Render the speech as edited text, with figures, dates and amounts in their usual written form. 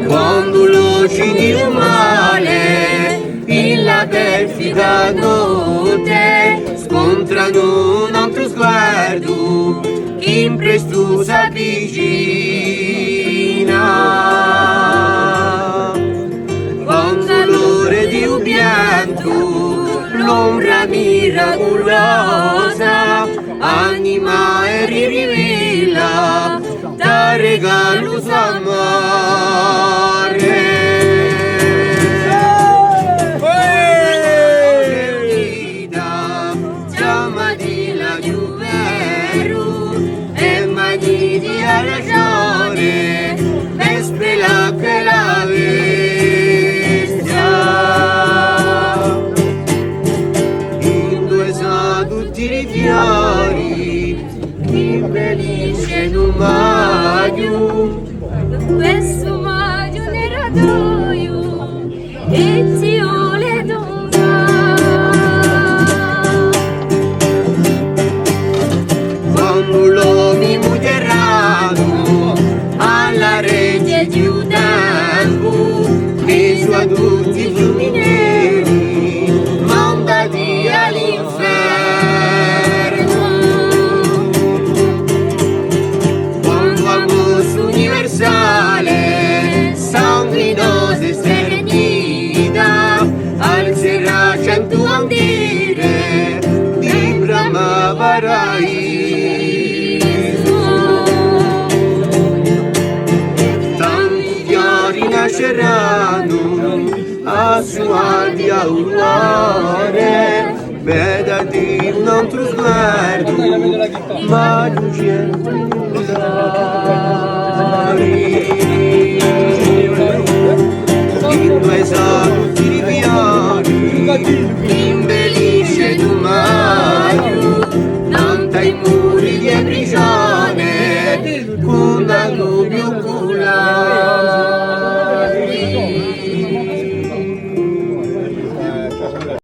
quando luci di un male in la perfida notte scontrano un altro sguardo che in presto s'avvicina. Quando l'ore di un pianto l'ombra miracolosa anima e rivela da regalo s'amore. Chiama di la giuvero e mani di ragione vespre che la bestia in due sa tutti i fiori infelice in un maggio questo maggio neratoio e ti le donza quando l'uomo muterrano alla regge di un tempo che su a tutti i fiumi neri mandati all'inferno. Quando amore universale sanguinosa e sternita alzerà cento bandire di Brahma paraiso. Tanti fiori nasceranno a sua di aurore, vedati un altro sguardo, ma lucente in due salti di fiori